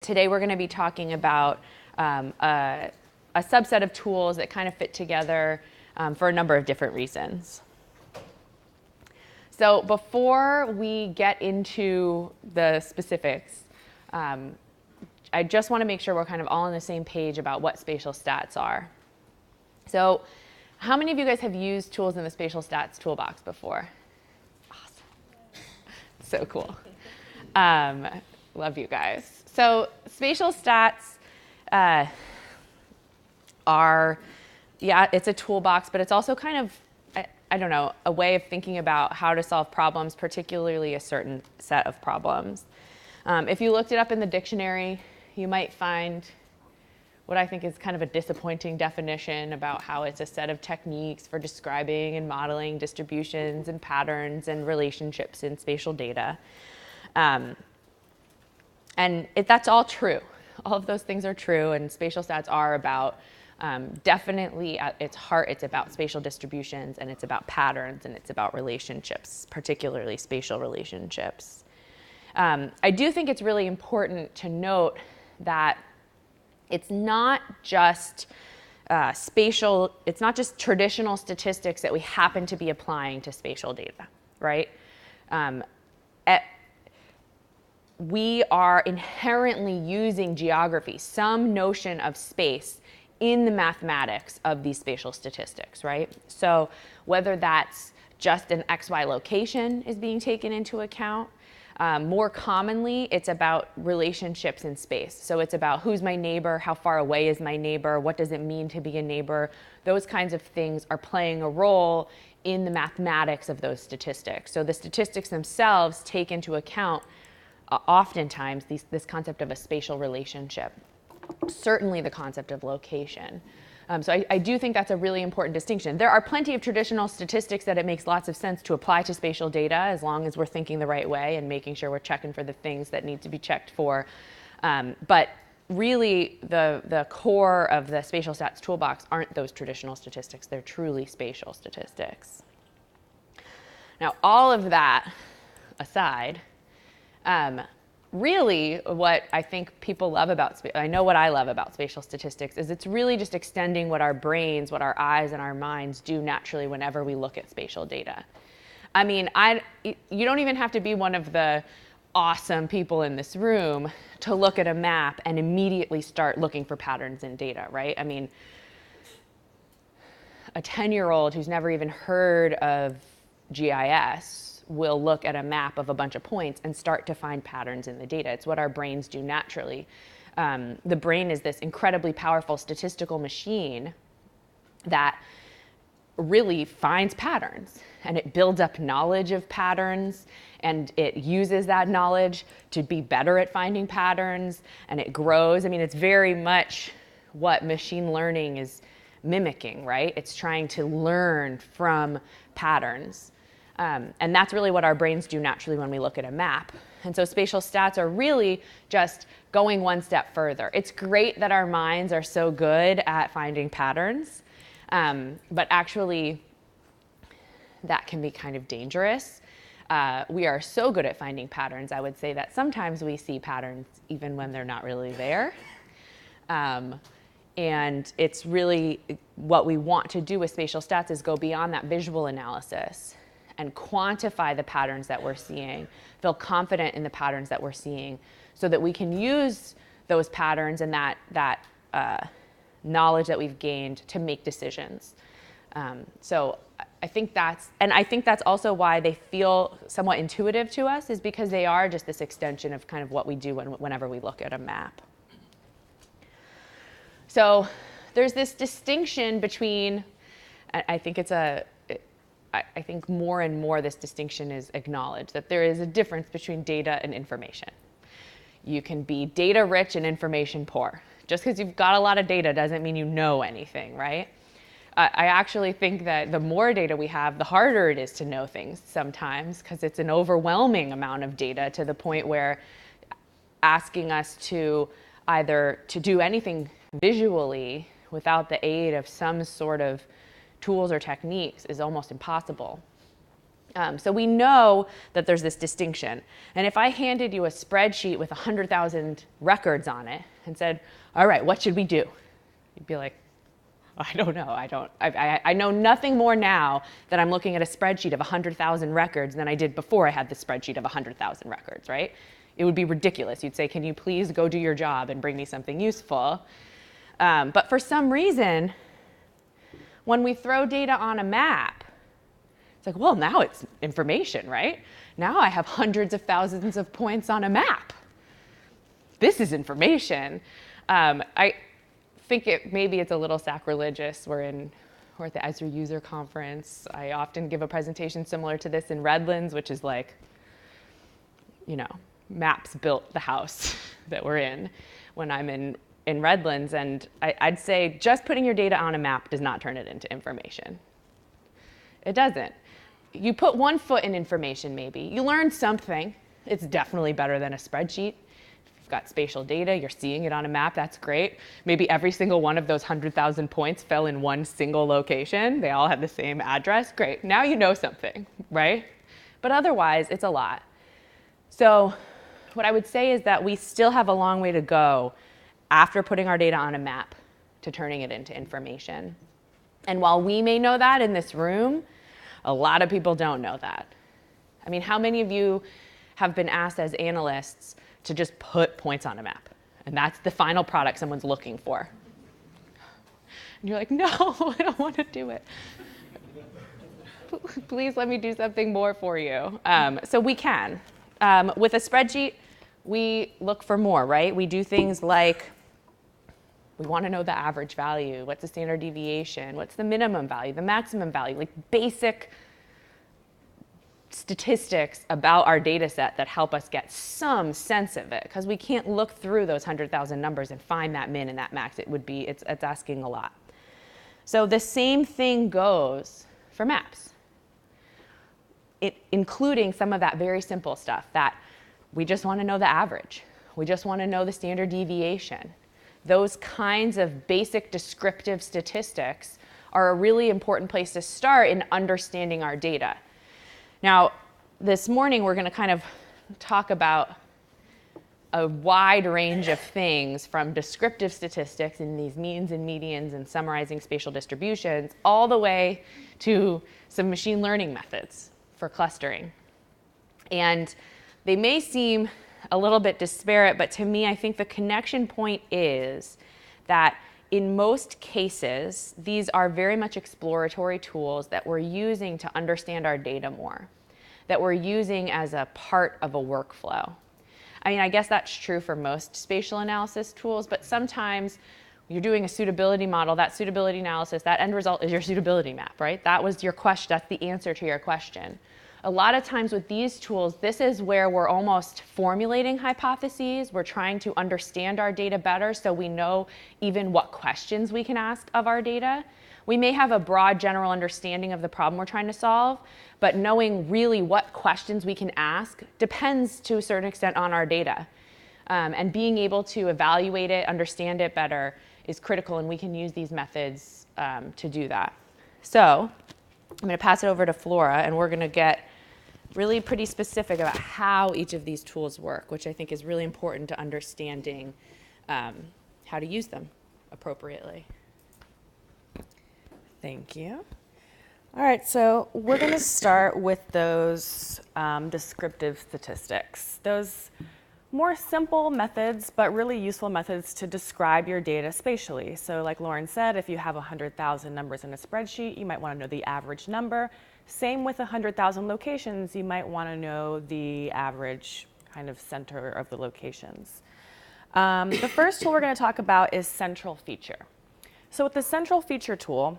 Today we're going to be talking about a subset of tools that kind of fit together for a number of different reasons. So before we get into the specifics, I just want to make sure we're kind of all on the same page about what spatial stats are. So how many of you guys have used tools in the spatial stats toolbox before? Awesome. So cool. Love you guys. So spatial stats are, it's a toolbox, but it's also kind of, I don't know, a way of thinking about how to solve problems, particularly a certain set of problems. If you looked it up in the dictionary, you might find what I think is kind of a disappointing definition about how it's a set of techniques for describing and modeling distributions and patterns and relationships in spatial data. And that's all true. All of those things are true, and spatial stats are about, definitely at its heart, it's about spatial distributions, and it's about patterns, and it's about relationships, particularly spatial relationships. I do think it's really important to note that it's not just it's not just traditional statistics that we happen to be applying to spatial data, right? We are inherently using geography, some notion of space, in the mathematics of these spatial statistics, right? So whether that's just an XY location is being taken into account, more commonly, it's about relationships in space. So it's about who's my neighbor, how far away is my neighbor, what does it mean to be a neighbor? Those kinds of things are playing a role in the mathematics of those statistics. So the statistics themselves take into account oftentimes this concept of a spatial relationship, certainly the concept of location. So I do think that's a really important distinction. There are plenty of traditional statistics that it makes lots of sense to apply to spatial data as long as we're thinking the right way and making sure we're checking for the things that need to be checked for. But really, the core of the spatial stats toolbox aren't those traditional statistics. They're truly spatial statistics. Now, all of that aside, really what I think people love about, I know what I love about spatial statistics is it's really just extending what our brains, what our eyes and our minds do naturally whenever we look at spatial data. I mean, you don't even have to be one of the awesome people in this room to look at a map and immediately start looking for patterns in data, right? I mean, a 10-year-old who's never even heard of GIS will look at a map of a bunch of points and start to find patterns in the data. It's what our brains do naturally. The brain is this incredibly powerful statistical machine that really finds patterns, and it builds up knowledge of patterns, and it uses that knowledge to be better at finding patterns, and it grows. I mean, it's very much what machine learning is mimicking, right? It's trying to learn from patterns. And that's really what our brains do naturally when we look at a map. And so spatial stats are really just going one step further. It's great that our minds are so good at finding patterns, but actually that can be kind of dangerous. We are so good at finding patterns, I would say, that sometimes we see patterns even when they're not really there. And it's really what we want to do with spatial stats is go beyond that visual analysis and quantify the patterns that we're seeing, feel confident in the patterns that we're seeing, so that we can use those patterns and that knowledge that we've gained to make decisions. So I think that's also why they feel somewhat intuitive to us, is because they are just this extension of kind of what we do whenever we look at a map. So there's this distinction between, I think more and more this distinction is acknowledged, that there is a difference between data and information. You can be data rich and information poor. Just because you've got a lot of data doesn't mean you know anything, right? I actually think that the more data we have, the harder it is to know things sometimes, because it's an overwhelming amount of data to the point where asking us to either to do anything visually without the aid of some sort of tools or techniques is almost impossible. So we know that there's this distinction. And if I handed you a spreadsheet with 100,000 records on it and said, all right, what should we do? You'd be like, I don't know. I know nothing more now that I'm looking at a spreadsheet of 100,000 records than I did before I had the spreadsheet of 100,000 records, right? It would be ridiculous. You'd say, can you please go do your job and bring me something useful? But for some reason, when we throw data on a map, it's like, well, now it's information, right? Now I have hundreds of thousands of points on a map. This is information. I think maybe it's a little sacrilegious. We're at the Esri user conference. I often give a presentation similar to this in Redlands, which is like, you know, maps built the house that we're in when I'm in Redlands. And I'd say just putting your data on a map does not turn it into information. It doesn't. You put one foot in information, maybe. You learn something. It's definitely better than a spreadsheet. Got spatial data, you're seeing it on a map, that's great. Maybe every single one of those 100,000 points fell in one single location. They all had the same address, great. Now you know something, right? But otherwise, it's a lot. So what I would say is that we still have a long way to go after putting our data on a map to turning it into information. And while we may know that in this room, a lot of people don't know that. I mean, how many of you have been asked as analysts to just put points on a map? And that's the final product someone's looking for. And you're like, no, I don't want to do it. Please let me do something more for you. So we can. With a spreadsheet, we look for more, right? We do things like, we want to know the average value. What's the standard deviation? What's the minimum value, the maximum value? Like basic statistics about our data set that help us get some sense of it, because we can't look through those 100,000 numbers and find that min and that max. It's asking a lot. So the same thing goes for maps, including some of that very simple stuff that we just want to know the average. We just want to know the standard deviation. Those kinds of basic descriptive statistics are a really important place to start in understanding our data. Now, this morning, we're going to kind of talk about a wide range of things, from descriptive statistics in these means and medians and summarizing spatial distributions, all the way to some machine learning methods for clustering. And they may seem a little bit disparate, but to me, I think the connection point is that in most cases, these are very much exploratory tools that we're using to understand our data more, that we're using as a part of a workflow. I mean, I guess that's true for most spatial analysis tools, but sometimes you're doing a suitability model, that suitability analysis, that end result is your suitability map, right? That was your question, that's the answer to your question. A lot of times with these tools, this is where we're almost formulating hypotheses. We're trying to understand our data better so we know even what questions we can ask of our data. We may have a broad general understanding of the problem we're trying to solve, but knowing really what questions we can ask depends to a certain extent on our data. And being able to evaluate it, understand it better is critical, and we can use these methods to do that. So I'm going to pass it over to Flora, and we're going to get really pretty specific about how each of these tools work, which I think is really important to understanding how to use them appropriately. Thank you. All right, so we're going to start with those descriptive statistics, those more simple methods, but really useful methods to describe your data spatially. So like Lauren said, if you have 100,000 numbers in a spreadsheet, you might want to know the average number. Same with 100,000 locations, you might want to know the average kind of center of the locations. The first tool we're going to talk about is central feature. So with the central feature tool,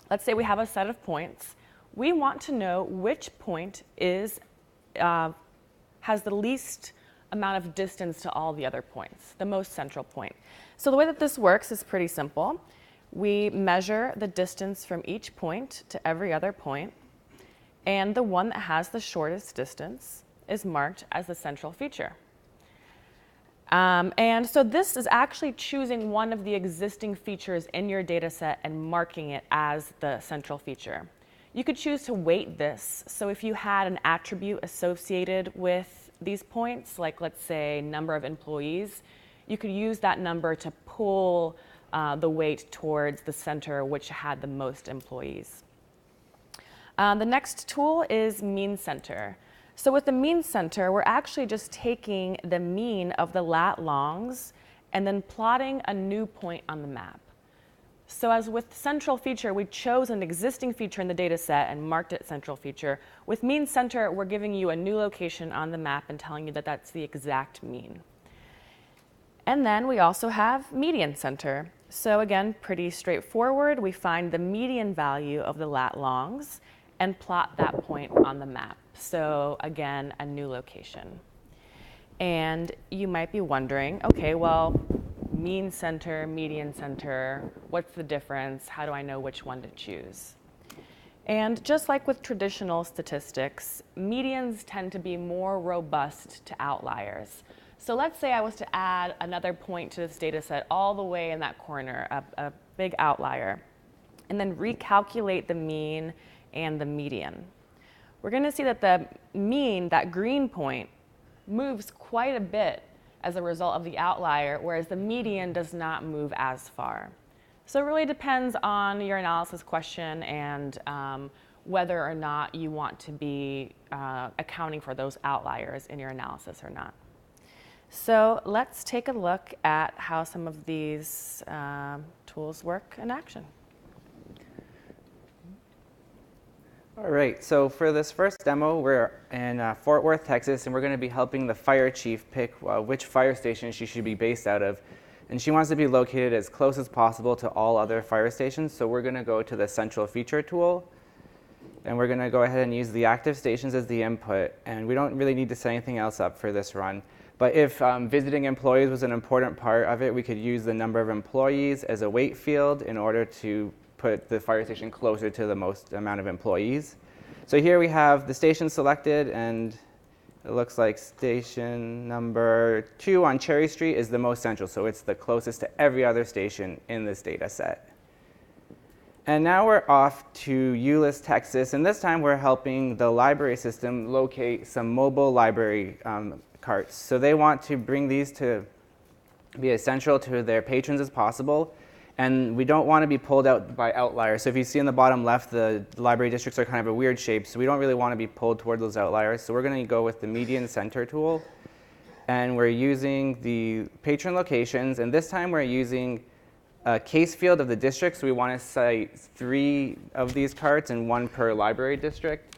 let's say we have a set of points. We want to know which point has the least amount of distance to all the other points, the most central point. So the way that this works is pretty simple. We measure the distance from each point to every other point, and the one that has the shortest distance is marked as the central feature. And so this is actually choosing one of the existing features in your data set and marking it as the central feature. You could choose to weight this. So if you had an attribute associated with these points, like let's say number of employees, you could use that number to pull the weight towards the center which had the most employees. The next tool is mean center. So with the mean center, we're actually just taking the mean of the lat longs and then plotting a new point on the map. So as with central feature, we chose an existing feature in the data set and marked it central feature. With mean center, we're giving you a new location on the map and telling you that that's the exact mean. And then we also have median center. So again, pretty straightforward. We find the median value of the lat longs and plot that point on the map. So again, a new location. And you might be wondering, okay, well, mean center, median center, what's the difference? How do I know which one to choose? And just like with traditional statistics, medians tend to be more robust to outliers. So let's say I was to add another point to this data set all the way in that corner, a big outlier, and then recalculate the mean and the median. We're going to see that the mean, that green point, moves quite a bit as a result of the outlier, whereas the median does not move as far. So it really depends on your analysis question and whether or not you want to be accounting for those outliers in your analysis or not. So let's take a look at how some of these tools work in action. All right, so for this first demo, we're in Fort Worth, Texas, and we're going to be helping the fire chief pick which fire station she should be based out of. And she wants to be located as close as possible to all other fire stations, so we're going to go to the central feature tool, and we're going to go ahead and use the active stations as the input, and we don't really need to set anything else up for this run. But if visiting employees was an important part of it, we could use the number of employees as a weight field in order to put the fire station closer to the most amount of employees. So here we have the station selected, and it looks like station number 2 on Cherry Street is the most central, so it's the closest to every other station in this data set. And now we're off to Euless, Texas, and this time we're helping the library system locate some mobile library carts. So they want to bring these to be as central to their patrons as possible. And we don't want to be pulled out by outliers. So if you see in the bottom left, the library districts are kind of a weird shape, so we don't really want to be pulled toward those outliers. So we're going to go with the median center tool. And we're using the patron locations, and this time we're using a case field of the district. So we want to cite 3 of these carts and 1 per library district.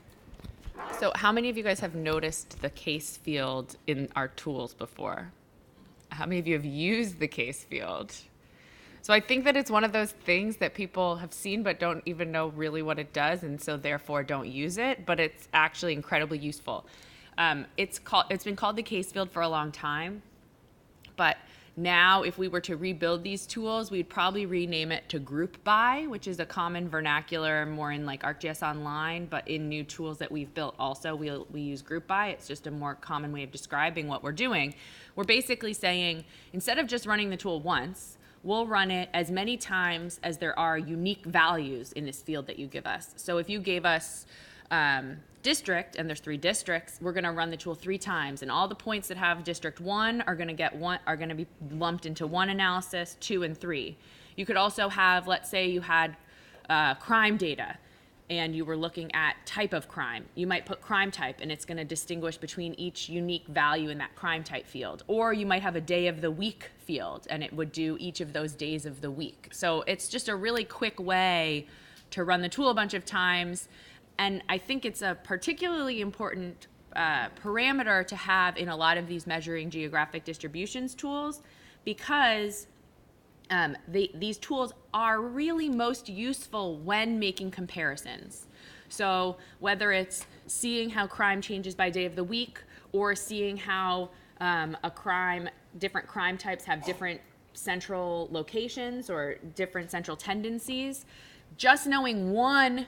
So how many of you guys have noticed the case field in our tools before? How many of you have used the case field? So I think that it's one of those things that people have seen but don't even know really what it does, and so therefore don't use it, but it's actually incredibly useful. It's been called the case field for a long time, but now if we were to rebuild these tools, we'd probably rename it to group by, which is a common vernacular more in like ArcGIS Online, but in new tools that we've built also we use group by. It's just a more common way of describing what we're doing. We're basically saying instead of just running the tool once, we'll run it as many times as there are unique values in this field that you give us. So if you gave us district, and there's 3 districts, we're going to run the tool 3 times, and all the points that have district 1 are going to be lumped into 1 analysis, 2, and 3. You could also have, let's say you had crime data, and you were looking at type of crime. You might put crime type, and it's going to distinguish between each unique value in that crime type field. Or you might have a day of the week field, and it would do each of those days of the week. So it's just a really quick way to run the tool a bunch of times. And I think it's a particularly important parameter to have in a lot of these measuring geographic distributions tools, because these tools are really most useful when making comparisons. So whether it's seeing how crime changes by day of the week, or seeing how different crime types have different central locations or different central tendencies, just knowing one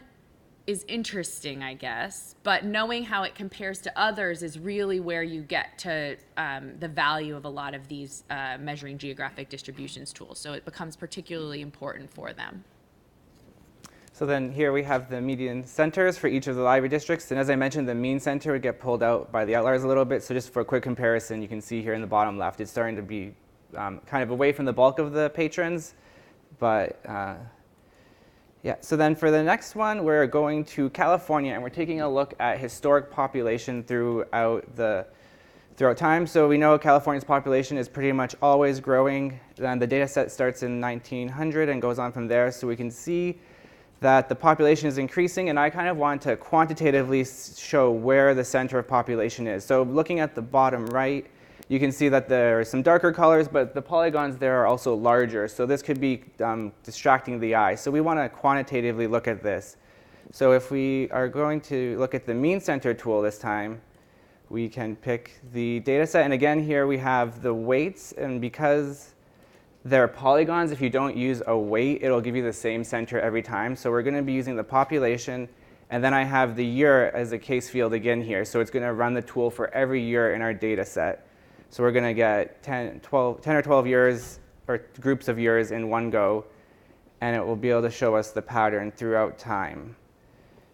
is interesting, I guess, but knowing how it compares to others is really where you get to the value of a lot of these measuring geographic distributions tools. So it becomes particularly important for them. So then here we have the median centers for each of the library districts. And as I mentioned, the mean center would get pulled out by the outliers a little bit. So just for a quick comparison, you can see here in the bottom left, it's starting to be kind of away from the bulk of the patrons. But yeah, so then for the next one, we're going to California, and we're taking a look at historic population throughout time. So we know California's population is pretty much always growing. Then the data set starts in 1900 and goes on from there. So we can see that the population is increasing, and I kind of want to quantitatively show where the center of population is. So looking at the bottom right, you can see that there are some darker colors, but the polygons there are also larger. So this could be distracting the eye. So we want to quantitatively look at this. So if we are going to look at the mean center tool this time, we can pick the data set. And again, here we have the weights. And because they're polygons, if you don't use a weight, it'll give you the same center every time. So we're going to be using the population. And then I have the year as a case field again here. So it's going to run the tool for every year in our data set. So we're going to get 10 or 12 years, or groups of years in one go. And it will be able to show us the pattern throughout time.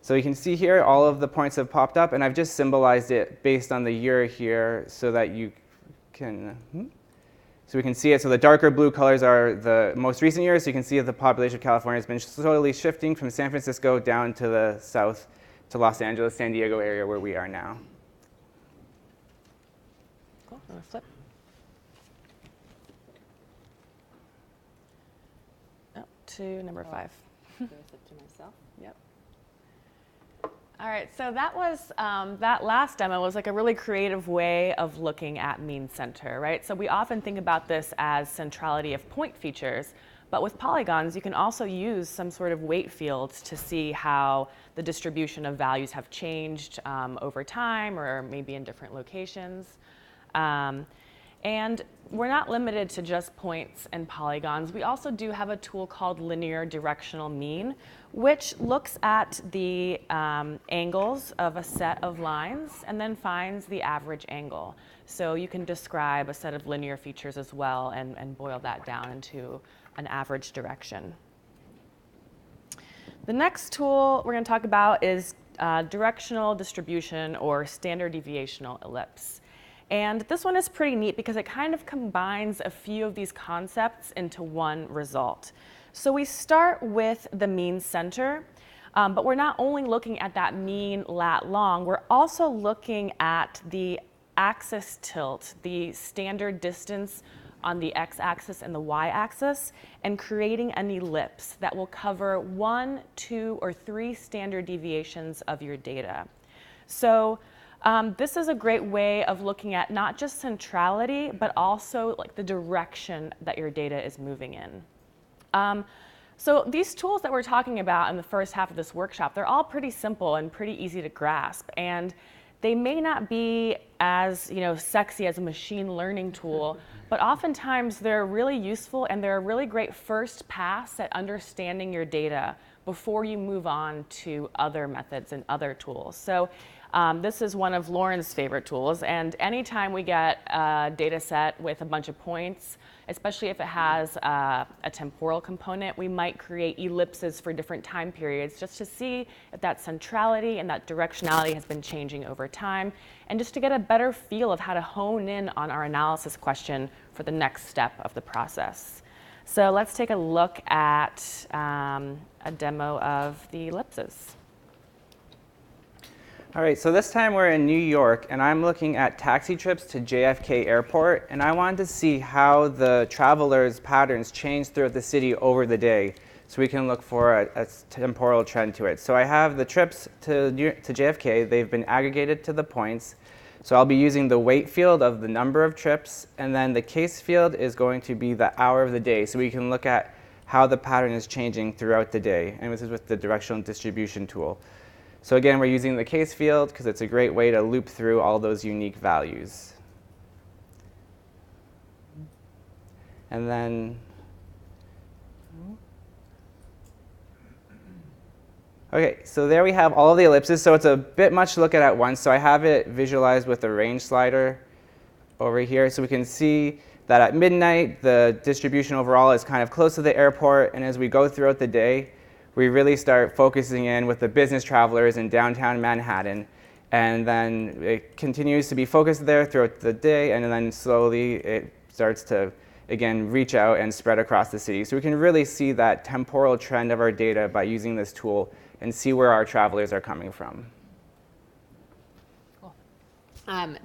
So you can see here all of the points have popped up. And I've just symbolized it based on the year here so that you can... So we can see it. So the darker blue colors are the most recent years. So you can see that the population of California has been slowly shifting from San Francisco down to the south to Los Angeles, San Diego area where we are now. Cool. I'm going to flip. Oh, to number 5. Flip to myself. Yep. All right, so that was, that last demo was like a really creative way of looking at mean center, right? So we often think about this as centrality of point features, but with polygons, you can also use some sort of weight fields to see how the distribution of values have changed over time or maybe in different locations. And we're not limited to just points and polygons. We also do have a tool called linear directional mean, which looks at the angles of a set of lines and then finds the average angle. So you can describe a set of linear features as well and boil that down into an average direction. The next tool we're going to talk about is directional distribution or standard deviational ellipse. And this one is pretty neat because it kind of combines a few of these concepts into one result. So we start with the mean center, but we're not only looking at that mean lat long, we're also looking at the axis tilt, the standard distance on the x-axis and the y-axis, and creating an ellipse that will cover 1, 2, or 3 standard deviations of your data. So this is a great way of looking at not just centrality, but also like the direction that your data is moving in. So these tools that we're talking about in the first half of this workshop, they're all pretty simple and pretty easy to grasp. And they may not be as sexy as a machine learning tool, but oftentimes they're really useful and they're a really great first pass at understanding your data before you move on to other methods and other tools. So this is one of Lauren's favorite tools, and anytime we get a data set with a bunch of points, especially if it has a temporal component, we might create ellipses for different time periods just to see if that centrality and that directionality has been changing over time, and just to get a better feel of how to hone in on our analysis question for the next step of the process. So let's take a look at a demo of the ellipses. All right, so this time we're in New York, and I'm looking at taxi trips to JFK Airport, and I wanted to see how the travelers' patterns change throughout the city over the day, so we can look for a temporal trend to it. So I have the trips to JFK. They've been aggregated to the points. So I'll be using the weight field of the number of trips, and then the case field is going to be the hour of the day, so we can look at how the pattern is changing throughout the day. And this is with the directional distribution tool. So again, we're using the case field because it's a great way to loop through all those unique values. And then, okay, so there we have all of the ellipses. So it's a bit much to look at once. So I have it visualized with the range slider over here. So we can see that at midnight, the distribution overall is kind of close to the airport. And as we go throughout the day, we really start focusing in with the business travelers in downtown Manhattan. And then it continues to be focused there throughout the day, and then slowly it starts to, again, reach out and spread across the city. So we can really see that temporal trend of our data by using this tool and see where our travelers are coming from. Cool.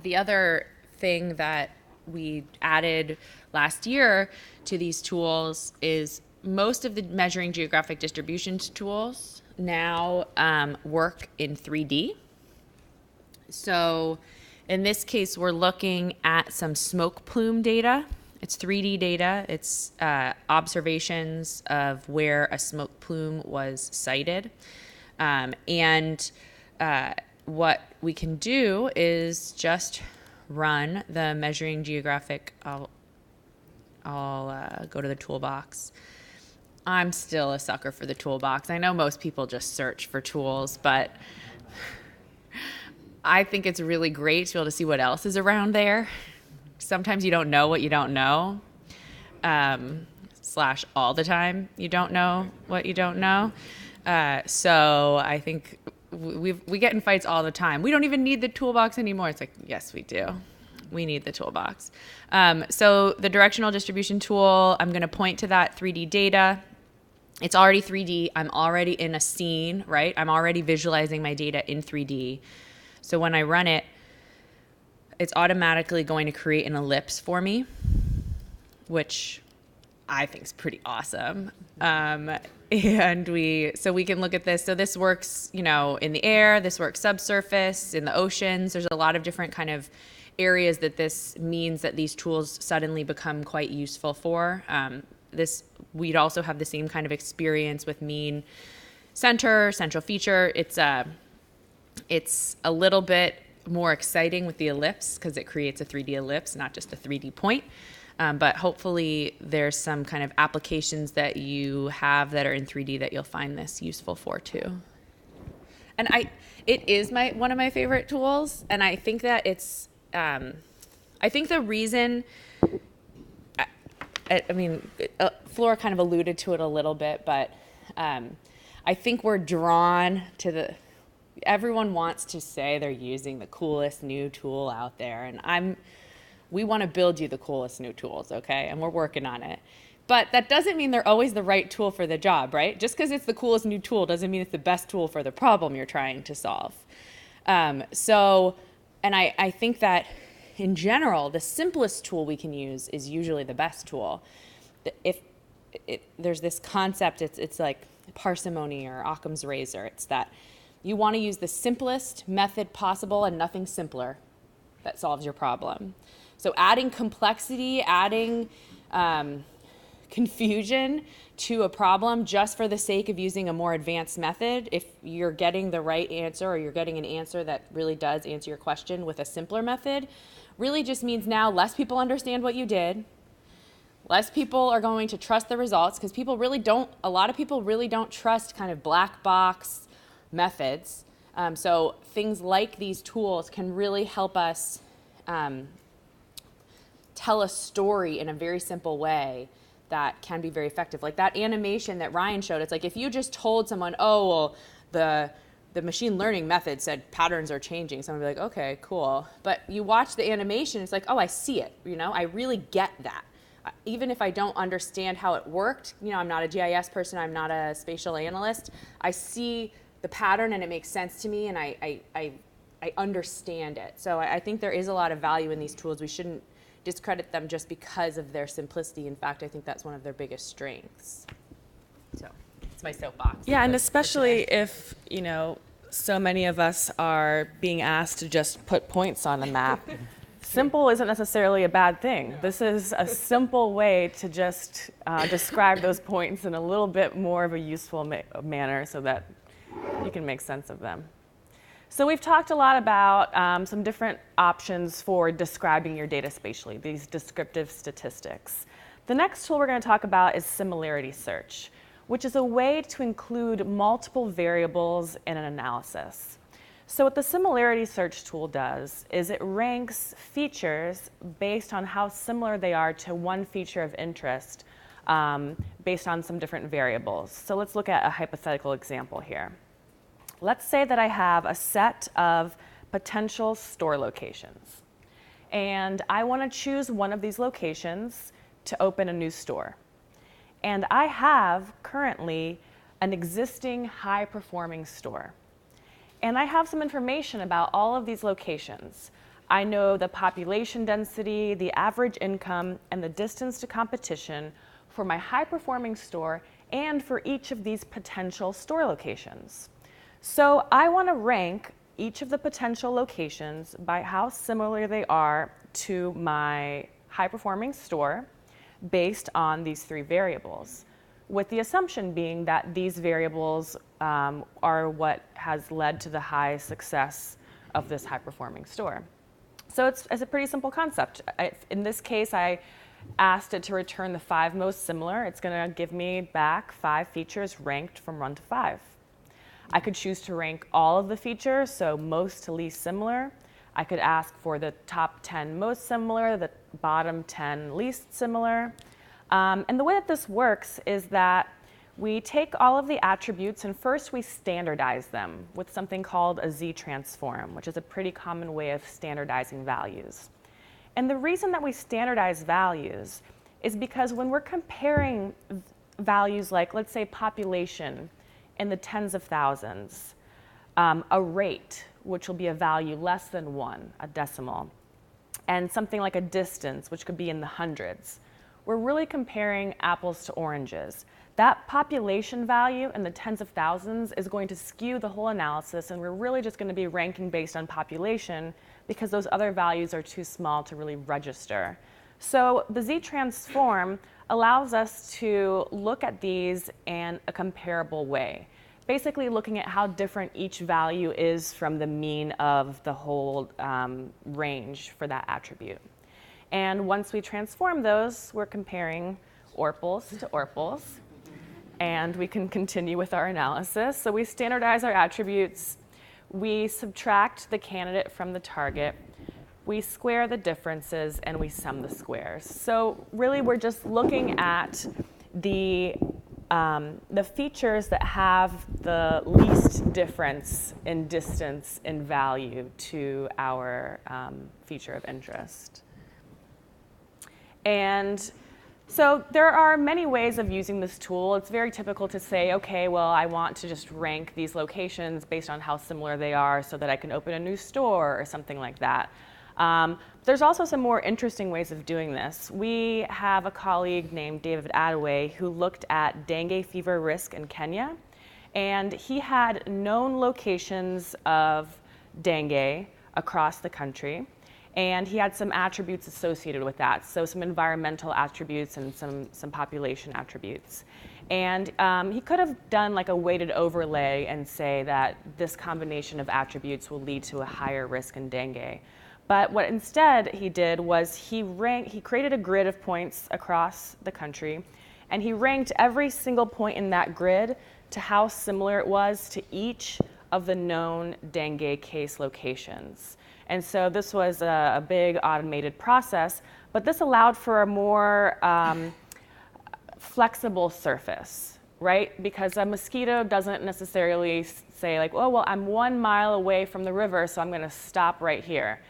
The other thing that we added last year to these tools is most of the measuring geographic distributions tools now work in 3D. So in this case, we're looking at some smoke plume data. It's 3D data. It's observations of where a smoke plume was sighted. What we can do is just run the measuring geographic. I'll go to the toolbox. I'm still a sucker for the toolbox. I know most people just search for tools, but I think it's really great to be able to see what else is around there. Sometimes you don't know what you don't know, / all the time you don't know what you don't know. So I think we get in fights all the time. We don't even need the toolbox anymore. It's like, yes, we do. We need the toolbox. So the directional distribution tool, I'm going to point to that 3D data. It's already 3D. I'm already in a scene, right? I'm already visualizing my data in 3D. So when I run it, it's automatically going to create an ellipse for me, which I think is pretty awesome. So we can look at this. So this works, in the air. This works subsurface, in the oceans. There's a lot of different kind of areas that this means that these tools suddenly become quite useful for. We'd also have the same kind of experience with mean center, central feature. It's a little bit more exciting with the ellipse because it creates a 3D ellipse, not just a 3D point. But hopefully there's some kind of applications that you have that are in 3D that you'll find this useful for too. And it is one of my favorite tools, and I think that it's I think the reason, Flora kind of alluded to it a little bit, but I think we're drawn to everyone wants to say they're using the coolest new tool out there, and we want to build you the coolest new tools, okay? And we're working on it. But that doesn't mean they're always the right tool for the job, right? Just because it's the coolest new tool doesn't mean it's the best tool for the problem you're trying to solve. And I think that in general, the simplest tool we can use is usually the best tool. There's this concept, it's like parsimony or Occam's razor. It's that you want to use the simplest method possible and nothing simpler that solves your problem. So adding complexity, adding confusion to a problem just for the sake of using a more advanced method, if you're getting the right answer or you're getting an answer that really does answer your question with a simpler method, really just means now less people understand what you did, less people are going to trust the results, because a lot of people really don't trust kind of black box methods. So things like these tools can really help us tell a story in a very simple way that can be very effective. Like that animation that Ryan showed, it's like if you just told someone, oh, well, the machine learning method said patterns are changing, someone would be like, okay, cool. But you watch the animation, it's like, oh, I see it, I really get that. Even if I don't understand how it worked, I'm not a GIS person, I'm not a spatial analyst, I see the pattern and it makes sense to me, and I understand it. So I think there is a lot of value in these tools. We shouldn't discredit them just because of their simplicity. In fact, I think that's one of their biggest strengths. So it's my soapbox. Yeah, and especially if, so many of us are being asked to just put points on a map. Simple isn't necessarily a bad thing. This is a simple way to just describe those points in a little bit more of a useful manner so that you can make sense of them. So we've talked a lot about some different options for describing your data spatially, these descriptive statistics. The next tool we're going to talk about is Similarity Search, which is a way to include multiple variables in an analysis. So what the Similarity Search tool does is it ranks features based on how similar they are to one feature of interest based on some different variables. So let's look at a hypothetical example here. Let's say that I have a set of potential store locations, and I want to choose one of these locations to open a new store. And I have currently an existing high-performing store. And I have some information about all of these locations. I know the population density, the average income, and the distance to competition for my high-performing store and for each of these potential store locations. So I want to rank each of the potential locations by how similar they are to my high-performing store based on these three variables, with the assumption being that these variables are what has led to the high success of this high-performing store. So it's a pretty simple concept. In this case, I asked it to return the 5 most similar. It's going to give me back 5 features ranked from 1 to 5. I could choose to rank all of the features, so most to least similar. I could ask for the top 10 most similar, the bottom 10 least similar. And the way that this works is that we take all of the attributes and first we standardize them with something called a z-transform, which is a pretty common way of standardizing values. And the reason that we standardize values is because when we're comparing values like, let's say, population in the tens of thousands, a rate, which will be a value less than 1, a decimal, and something like a distance, which could be in the hundreds, we're really comparing apples to oranges. That population value in the tens of thousands is going to skew the whole analysis, and we're really just going to be ranking based on population because those other values are too small to really register. So the z-transform allows us to look at these in a comparable way, basically looking at how different each value is from the mean of the whole range for that attribute. And once we transform those, we're comparing orpals to orpals, and we can continue with our analysis. So we standardize our attributes, we subtract the candidate from the target, we square the differences, and we sum the squares. So really, we're just looking at the features that have the least difference in distance in value to our feature of interest. And so there are many ways of using this tool. It's very typical to say, okay, well, I want to just rank these locations based on how similar they are so that I can open a new store or something like that. There's also some more interesting ways of doing this. We have a colleague named David Attaway who looked at dengue fever risk in Kenya, and he had known locations of dengue across the country, and he had some attributes associated with that, so some environmental attributes and some population attributes. And he could have done like a weighted overlay and say that this combination of attributes will lead to a higher risk in dengue. But what instead he did was he created a grid of points across the country, and he ranked every single point in that grid to how similar it was to each of the known dengue case locations. And so this was a big automated process, but this allowed for a more flexible surface, right? Because a mosquito doesn't necessarily say like, oh, well, I'm 1 mile away from the river, so I'm going to stop right here.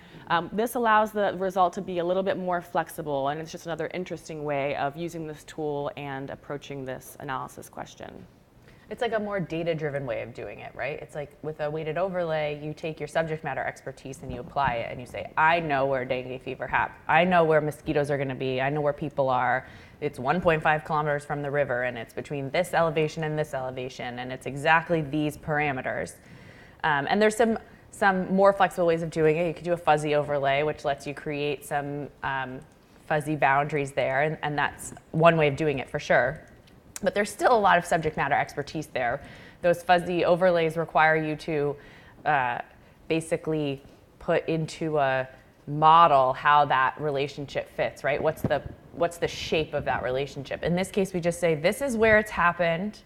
This allows the result to be a little bit more flexible, and it's just another interesting way of using this tool and approaching this analysis question. It's like a more data-driven way of doing it, right? It's like with a weighted overlay, you take your subject matter expertise and you apply it, and you say, I know where dengue fever happens. I know where mosquitoes are going to be. I know where people are. It's 1.5 kilometers from the river, and it's between this elevation and this elevation, and it's exactly these parameters. And there's some more flexible ways of doing it. You could do a fuzzy overlay, which lets you create some fuzzy boundaries there, and that's one way of doing it for sure. But there's still a lot of subject matter expertise there. Those fuzzy overlays require you to basically put into a model how that relationship fits, right? What's the shape of that relationship? In this case, we just say, this is where it's happened.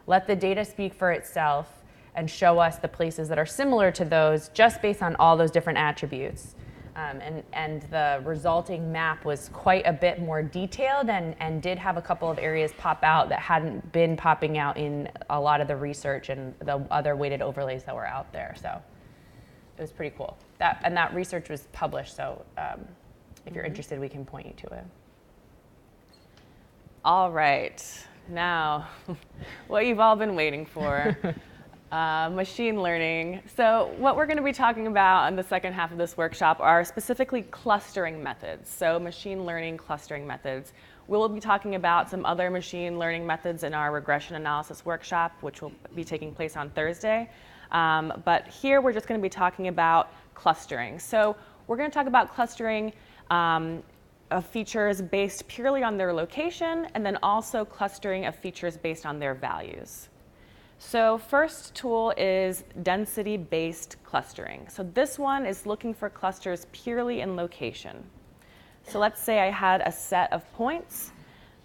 Let the data speak for itself and show us the places that are similar to those just based on all those different attributes. And the resulting map was quite a bit more detailed and did have a couple of areas pop out that hadn't been popping out in a lot of the research and the other weighted overlays that were out there. So it was pretty cool. That research was published, so if you're interested, we can point you to it. All right, now what you've all been waiting for. Machine learning. So what we're going to be talking about in the second half of this workshop are specifically clustering methods. So machine learning clustering methods. We'll be talking about some other machine learning methods in our regression analysis workshop, which will be taking place on Thursday. But here we're just going to be talking about clustering. So we're going to talk about clustering of features based purely on their location, and then also clustering of features based on their values. So first tool is density-based clustering. So this one is looking for clusters purely in location. So let's say I had a set of points.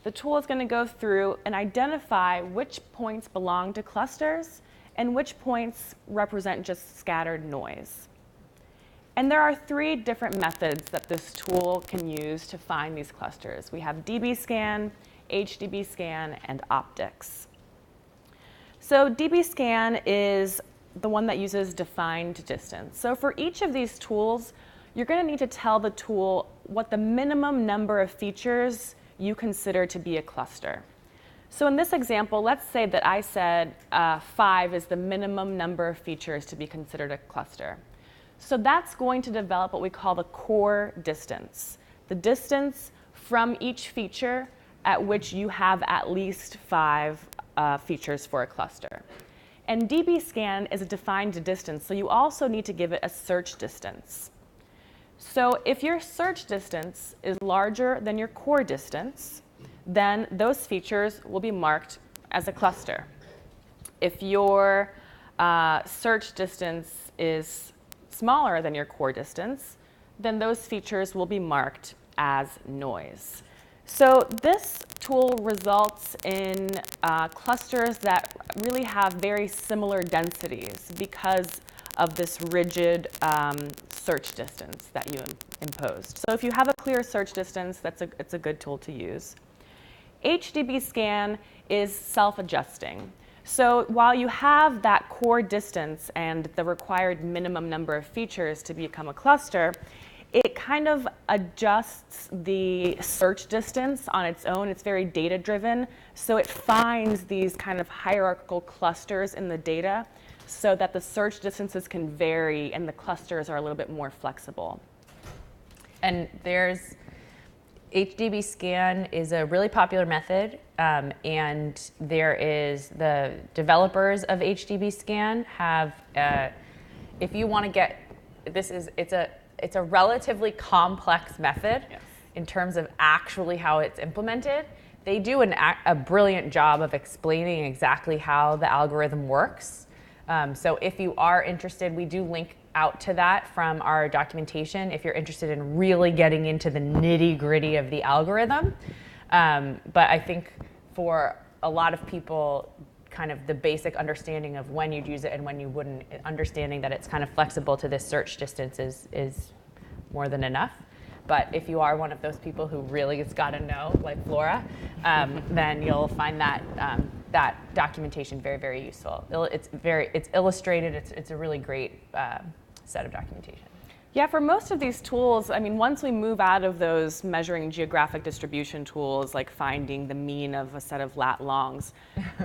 The tool is going to go through and identify which points belong to clusters and which points represent just scattered noise. And there are 3 different methods that this tool can use to find these clusters. We have DBScan, HDBScan, and optics. So DBScan is the one that uses defined distance. So for each of these tools, you're going to need to tell the tool what the minimum number of features you consider to be a cluster. So in this example, let's say that I said 5 is the minimum number of features to be considered a cluster. So that's going to develop what we call the core distance, the distance from each feature at which you have at least 5 features for a cluster. And DBScan is a defined distance, so you also need to give it a search distance. So if your search distance is larger than your core distance, then those features will be marked as a cluster. If your search distance is smaller than your core distance, then those features will be marked as noise. So this tool results in clusters that really have very similar densities because of this rigid search distance that you imposed. So if you have a clear search distance, it's a good tool to use. HDBScan is self-adjusting. So while you have that core distance and the required minimum number of features to become a cluster, it kind of adjusts the search distance on its own. It's very data-driven, so it finds these kind of hierarchical clusters in the data so that the search distances can vary and the clusters are a little bit more flexible. And there's HDBScan is a really popular method, and there is the developers of HDBScan have, if you want to get, it's a relatively complex method. Yes. In terms of actually how it's implemented. They do a brilliant job of explaining exactly how the algorithm works. So if you are interested, we do link out to that from our documentation if you're interested in really getting into the nitty-gritty of the algorithm. But I think for a lot of people, kind of the basic understanding of when you'd use it and when you wouldn't, understanding that it's kind of flexible to this search distance is more than enough. But if you are one of those people who really has got to know, like Flora, then you'll find that that documentation very, very useful. It's illustrated. It's a really great set of documentation. Yeah, for most of these tools, I mean, once we move out of those measuring geographic distribution tools, like finding the mean of a set of lat-longs,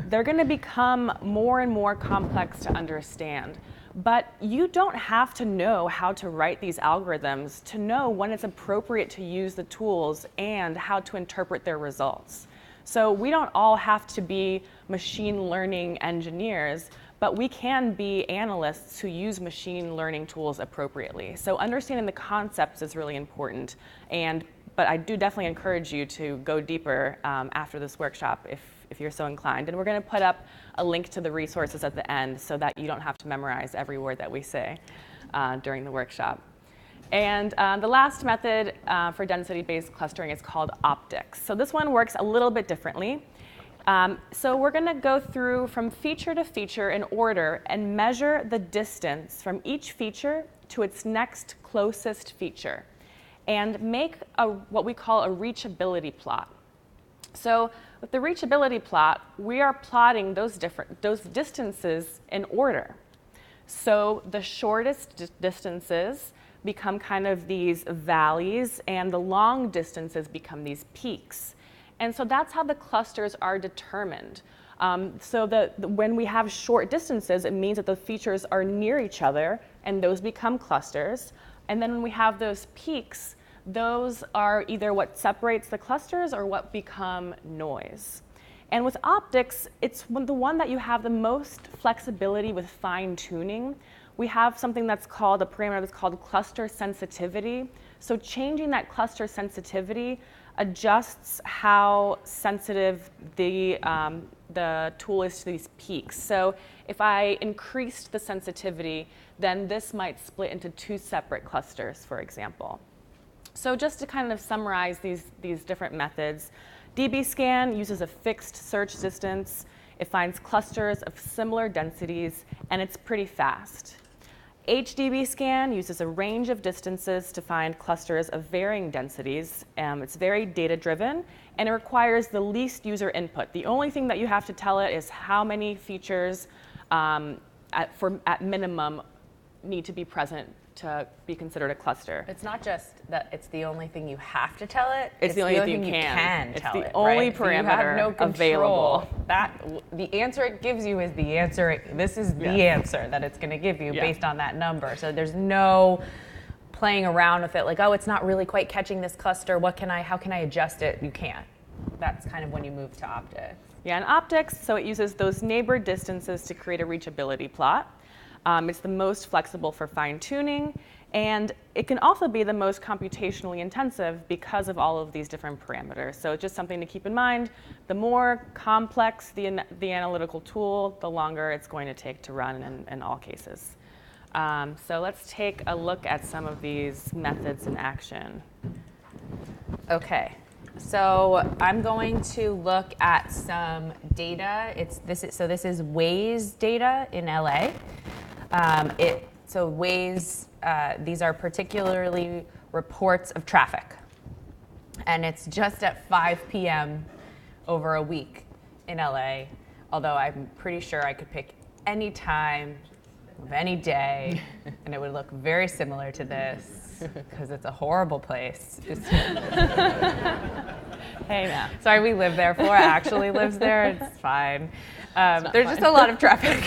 they're going to become more and more complex to understand. But you don't have to know how to write these algorithms to know when it's appropriate to use the tools and how to interpret their results. So we don't all have to be machine learning engineers, but we can be analysts who use machine learning tools appropriately. So understanding the concepts is really important. But I do definitely encourage you to go deeper after this workshop if you're so inclined. And we're going to put up a link to the resources at the end so that you don't have to memorize every word that we say during the workshop. And the last method for density-based clustering is called optics. So this one works a little bit differently. So we're going to go through from feature to feature in order and measure the distance from each feature to its next closest feature and make what we call a reachability plot. So with the reachability plot, we are plotting those distances in order. So the shortest distances become kind of these valleys, and the long distances become these peaks. And so that's how the clusters are determined. So when we have short distances, it means that the features are near each other, and those become clusters. And then when we have those peaks, those are either what separates the clusters or what become noise. And with optics, it's the one that you have the most flexibility with fine-tuning. We have something that's called, a parameter that's called cluster sensitivity. So changing that cluster sensitivity adjusts how sensitive the tool is to these peaks. So if I increased the sensitivity, then this might split into 2 separate clusters, for example. So just to kind of summarize these different methods, DBScan uses a fixed search distance. It finds clusters of similar densities, and it's pretty fast. HDBScan uses a range of distances to find clusters of varying densities. It's very data-driven, and it requires the least user input. The only thing that you have to tell it is how many features at minimum need to be present to be considered a cluster. It's not just that it's the only thing you have to tell it. It's the only thing you can tell it. It's the only right? parameter you have no available. The answer it gives you is the answer. This is the answer that it's going to give you based on that number. So there's no playing around with it like, oh, it's not really quite catching this cluster. How can I adjust it? You can't. That's kind of when you move to optics. Yeah, in optics, so it uses those neighbor distances to create a reachability plot. It's the most flexible for fine-tuning, and it can also be the most computationally intensive because of all of these different parameters. So it's just something to keep in mind. The more complex the analytical tool, the longer it's going to take to run in all cases. So let's take a look at some of these methods in action. Okay. So I'm going to look at some data. This is Waze data in LA. So Waze, these are particularly reports of traffic. And it's just at 5 p.m. over a week in LA, although I'm pretty sure I could pick any time of any day, and it would look very similar to this, because it's a horrible place. Hey, now. Sorry, we live there. Flora actually lives there. It's fine. There's just a lot of traffic.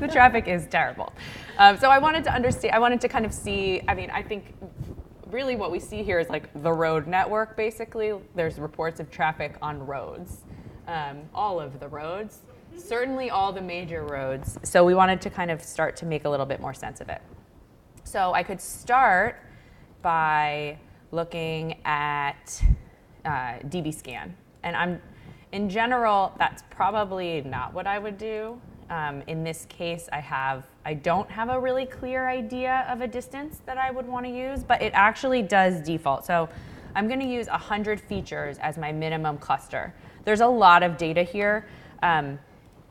The traffic is terrible. So I wanted to kind of see, I think really what we see here is like the road network, basically. There's reports of traffic on roads, all of the roads, certainly all the major roads. So we wanted to kind of start to make a little bit more sense of it. So I could start by looking at DBScan. And in general, that's probably not what I would do. In this case, I don't have a really clear idea of a distance that I would want to use, but it actually does default. So I'm going to use 100 features as my minimum cluster. There's a lot of data here.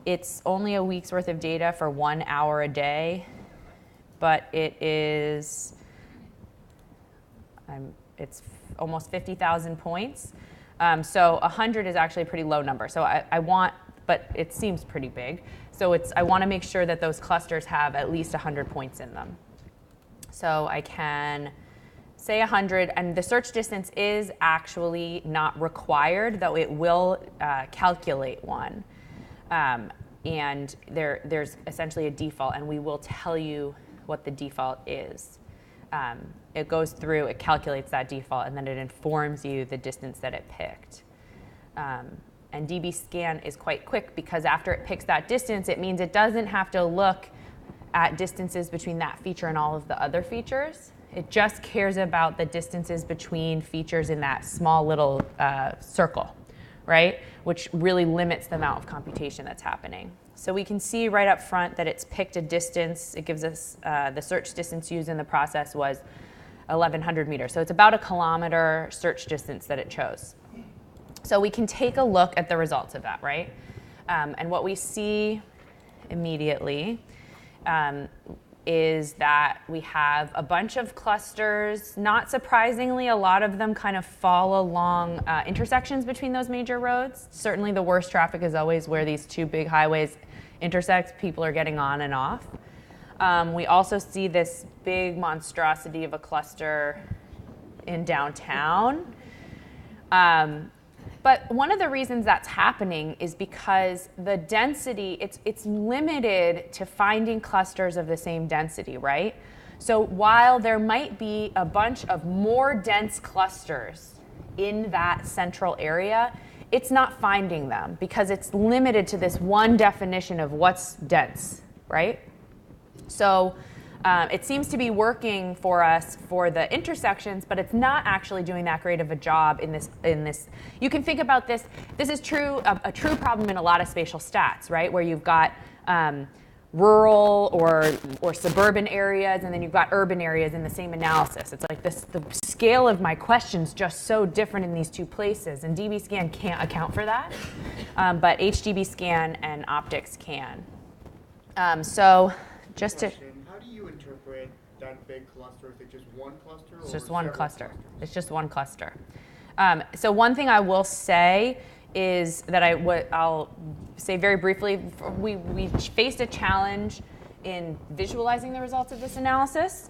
It's only a week's worth of data for 1 hour a day, but it's almost 50,000 points. So 100 is actually a pretty low number. So but it seems pretty big. So I want to make sure that those clusters have at least 100 points in them. So I can say 100, and the search distance is actually not required, though it will calculate one. And there's essentially a default, and we will tell you what the default is. It goes through, it calculates that default, and then it informs you the distance that it picked. And DBScan is quite quick because after it picks that distance, it means it doesn't have to look at distances between that feature and all of the other features. It just cares about the distances between features in that small little circle, right? Which really limits the amount of computation that's happening. So we can see right up front that it's picked a distance. It gives us the search distance used in the process was 1,100 meters. So it's about a kilometer search distance that it chose. So we can take a look at the results of that, right? And what we see immediately is that we have a bunch of clusters. Not surprisingly, a lot of them kind of fall along intersections between those major roads. Certainly the worst traffic is always where these two big highways intersect. People are getting on and off. We also see this big monstrosity of a cluster in downtown. But one of the reasons that's happening is because the density, it's limited to finding clusters of the same density, right? So while there might be a bunch of more dense clusters in that central area, it's not finding them because it's limited to this one definition of what's dense, right? So it seems to be working for us for the intersections, but it's not actually doing that great of a job in this. You can think about this. This is true, a true problem in a lot of spatial stats, right? Where you've got rural or suburban areas, and then you've got urban areas in the same analysis. It's like this, the scale of my question's just so different in these two places, and DBScan can't account for that, but HDBScan and optics can. So just to... How do you interpret that big cluster? Is it just one cluster? It's just one cluster. It's just one cluster. So one thing I will say is that I'll say very briefly, we faced a challenge in visualizing the results of this analysis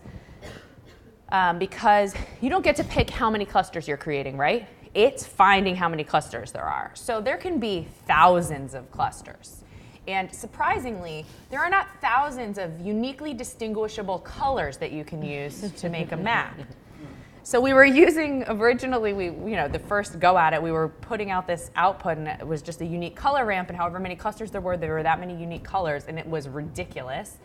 because you don't get to pick how many clusters you're creating, right? It's finding how many clusters there are. So there can be thousands of clusters. And surprisingly, there are not thousands of uniquely distinguishable colors that you can use to make a map. So we were using, originally, the first go at it, we were putting out this output, and it was just a unique color ramp, and however many clusters there were that many unique colors, and it was ridiculous.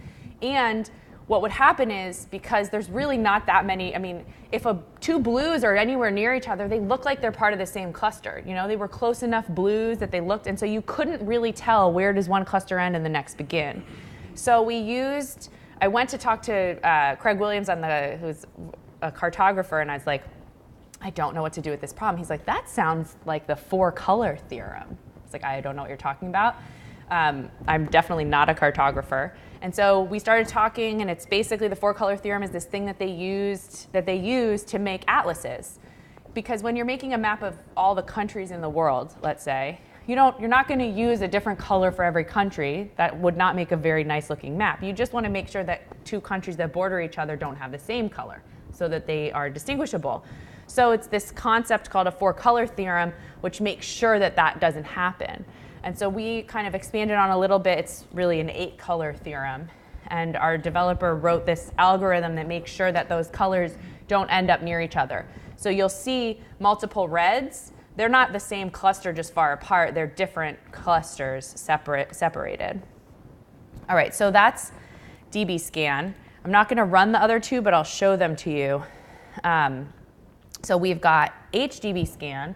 And what would happen is, because there's really not that many, I mean, if two blues are anywhere near each other, they look like they're part of the same cluster. You know, they were close enough blues that they looked, and so you couldn't really tell where does one cluster end and the next begin. So I went to talk to Craig Williams, who's a cartographer, and I was like, I don't know what to do with this problem. He's like, that sounds like the four-color theorem. It's like, I don't know what you're talking about. I'm definitely not a cartographer. And so we started talking, and it's basically the four-color theorem is this thing that they use to make atlases. Because when you're making a map of all the countries in the world, let's say, you're not going to use a different color for every country. That would not make a very nice-looking map. You just want to make sure that two countries that border each other don't have the same color, so that they are distinguishable. So it's this concept called a four-color theorem, which makes sure that that doesn't happen. And so we kind of expanded on a little bit. It's really an 8-color theorem. And our developer wrote this algorithm that makes sure that those colors don't end up near each other. So you'll see multiple reds. They're not the same cluster, just far apart. They're different clusters separated. All right, so that's DBScan. I'm not going to run the other two, but I'll show them to you. So we've got HDBScan.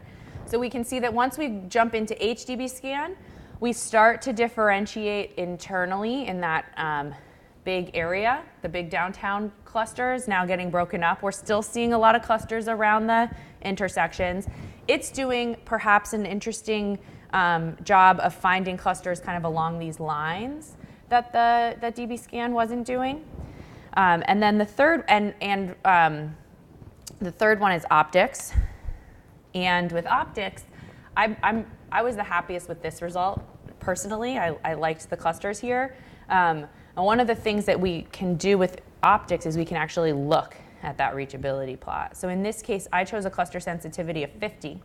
So we can see that once we jump into HDBScan, we start to differentiate internally in that big area. The big downtown cluster is now getting broken up. We're still seeing a lot of clusters around the intersections. It's doing perhaps an interesting job of finding clusters kind of along these lines that the DBScan wasn't doing. And then the third the third one is optics. And with optics, I was the happiest with this result personally. I liked the clusters here. And one of the things that we can do with optics is we can actually look at that reachability plot. So in this case, I chose a cluster sensitivity of 50,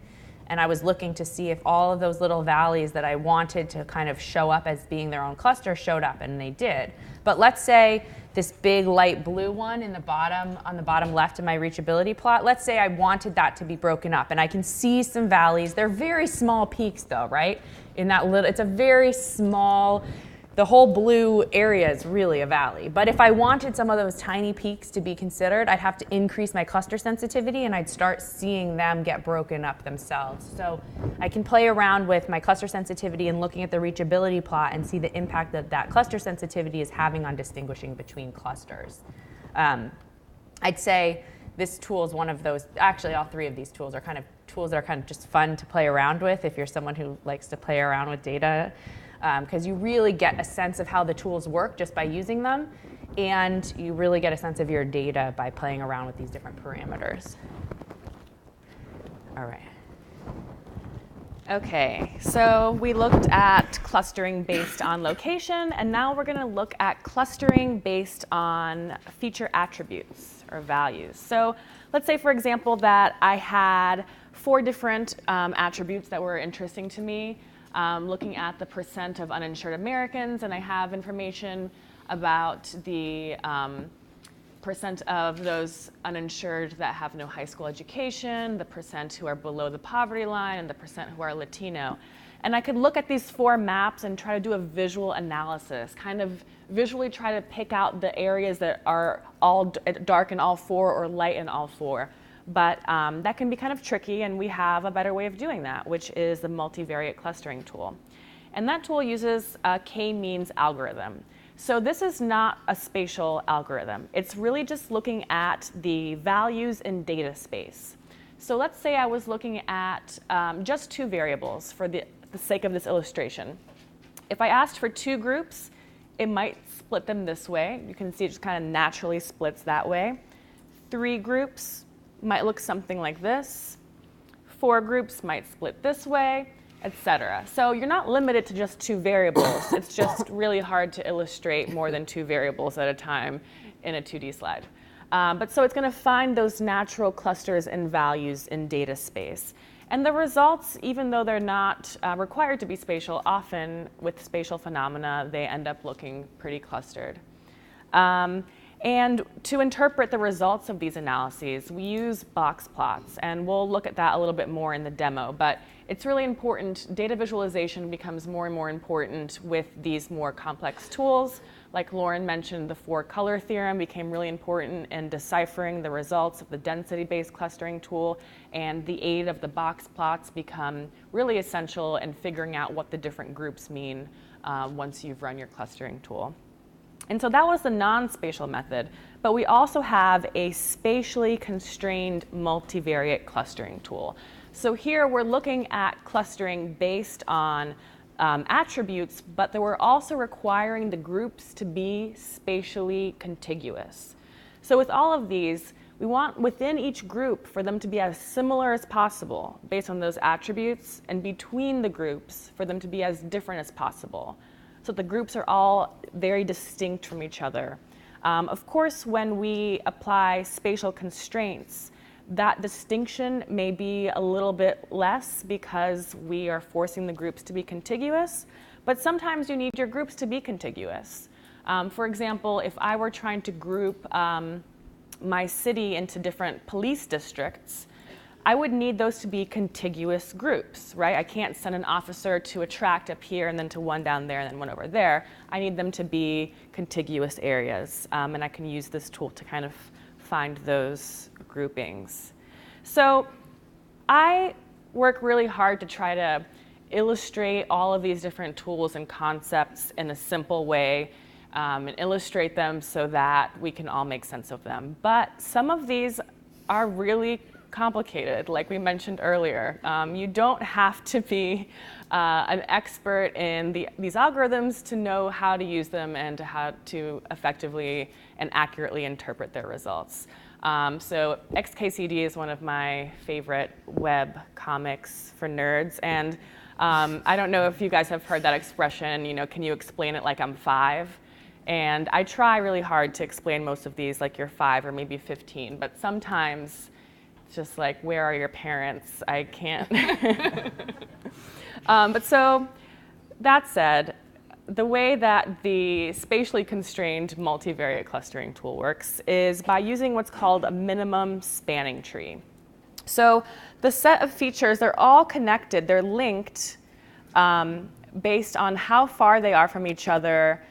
and I was looking to see if all of those little valleys that I wanted to kind of show up as being their own cluster showed up, and they did. But let's say this big light blue one on the bottom left of my reachability plot, let's say I wanted that to be broken up, and I can see some valleys. They're very small peaks though, right? It's a very small, the whole blue area is really a valley. But if I wanted some of those tiny peaks to be considered, I'd have to increase my cluster sensitivity, and I'd start seeing them get broken up themselves. So I can play around with my cluster sensitivity and looking at the reachability plot and see the impact that that cluster sensitivity is having on distinguishing between clusters. I'd say this tool is one of those. Actually, all three of these tools are kind of tools that are kind of just fun to play around with if you're someone who likes to play around with data. Because you really get a sense of how the tools work just by using them. And you really get a sense of your data by playing around with these different parameters. All right. Okay, so we looked at clustering based on location, and now we're going to look at clustering based on feature attributes or values. So let's say, for example, that I had 4 different attributes that were interesting to me, looking at the percent of uninsured Americans, and I have information about the percent of those uninsured that have no high school education, the percent who are below the poverty line, and the percent who are Latino. And I could look at these 4 maps and try to do a visual analysis, kind of visually try to pick out the areas that are all dark in all 4 or light in all 4. But that can be kind of tricky, and we have a better way of doing that, which is the multivariate clustering tool. And that tool uses a k-means algorithm. So this is not a spatial algorithm. It's really just looking at the values in data space. So let's say I was looking at just 2 variables for the sake of this illustration. If I asked for 2 groups, it might split them this way. You can see it just kind of naturally splits that way. 3 groups might look something like this. 4 groups might split this way, etc. So you're not limited to just 2 variables. It's just really hard to illustrate more than 2 variables at a time in a 2D slide. But so it's going to find those natural clusters and values in data space. And the results, even though they're not required to be spatial, often with spatial phenomena, they end up looking pretty clustered. And to interpret the results of these analyses, we use box plots, and we'll look at that a little bit more in the demo. But it's really important. Data visualization becomes more and more important with these more complex tools. Like Lauren mentioned, the 4-color theorem became really important in deciphering the results of the density-based clustering tool, and the aid of the box plots become really essential in figuring out what the different groups mean once you've run your clustering tool. And so that was the non-spatial method, but we also have a spatially constrained multivariate clustering tool. So here we're looking at clustering based on attributes, but we're also requiring the groups to be spatially contiguous. So with all of these, we want within each group for them to be as similar as possible based on those attributes, and between the groups for them to be as different as possible. So the groups are all very distinct from each other. Of course, when we apply spatial constraints, that distinction may be a little bit less because we are forcing the groups to be contiguous, but sometimes you need your groups to be contiguous. For example, if I were trying to group my city into different police districts, I would need those to be contiguous groups, right? I can't send an officer to a tract up here and then to one down there and then one over there. I need them to be contiguous areas, and I can use this tool to kind of find those groupings. So I work really hard to try to illustrate all of these different tools and concepts in a simple way and illustrate them so that we can all make sense of them. But some of these are really complicated, like we mentioned earlier. You don't have to be an expert in these algorithms to know how to use them and to how to effectively and accurately interpret their results. So XKCD is one of my favorite web comics for nerds, and I don't know if you guys have heard that expression, you know, can you explain it like I'm 5? And I try really hard to explain most of these like you're 5 or maybe 15, but sometimes it's just like, where are your parents? I can't. But so that said, the way that the spatially constrained multivariate clustering tool works is by using what's called a minimum spanning tree. So the set of features, they're all connected, they're linked based on how far they are from each other,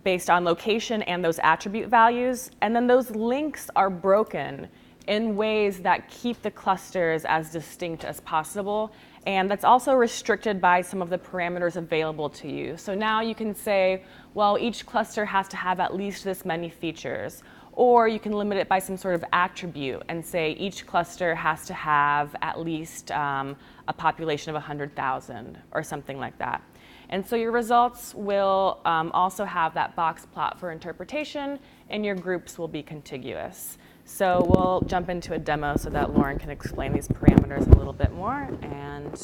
based on location and those attribute values, and then those links are broken in ways that keep the clusters as distinct as possible. And that's also restricted by some of the parameters available to you. So now you can say, well, each cluster has to have at least this many features, Or you can limit it by some sort of attribute and say each cluster has to have at least a population of 100,000 or something like that. And so your results will also have that box plot for interpretation, and your groups will be contiguous. So we'll jump into a demo so that Lauren can explain these parameters a little bit more and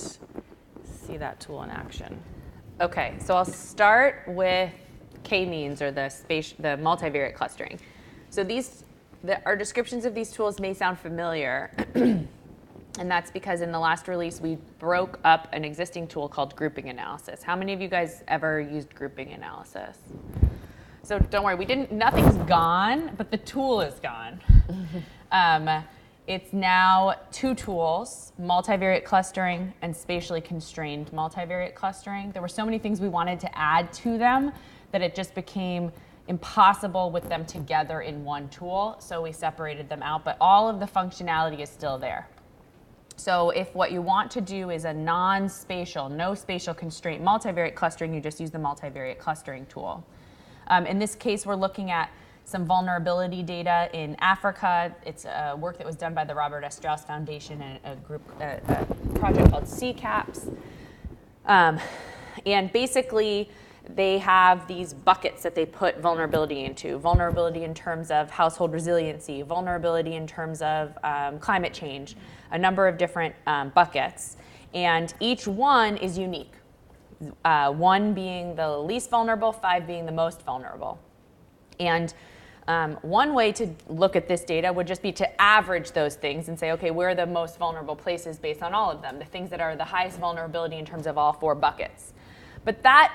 see that tool in action. Okay, so I'll start with k-means, or the multivariate clustering. So our descriptions of these tools may sound familiar, and that's because in the last release we broke up an existing tool called grouping analysis. How many of you guys ever used grouping analysis? So don't worry, nothing's gone, but the tool is gone. It's now two tools, multivariate clustering and spatially constrained multivariate clustering. There were so many things we wanted to add to them that it just became impossible with them together in one tool, so we separated them out, but all of the functionality is still there. So if what you want to do is a non-spatial, no spatial constraint multivariate clustering, you just use the multivariate clustering tool. In this case, we're looking at some vulnerability data in Africa. It's work that was done by the Robert S. Strauss Foundation and a project called CCAPS. And basically, they have these buckets that they put vulnerability into. Vulnerability in terms of household resiliency, vulnerability in terms of climate change, a number of different buckets. And each one is unique. 1 being the least vulnerable, 5 being the most vulnerable. And one way to look at this data would just be to average those things and say, okay, where are the most vulnerable places based on all of them, the things that are the highest vulnerability in terms of all 4 buckets. But that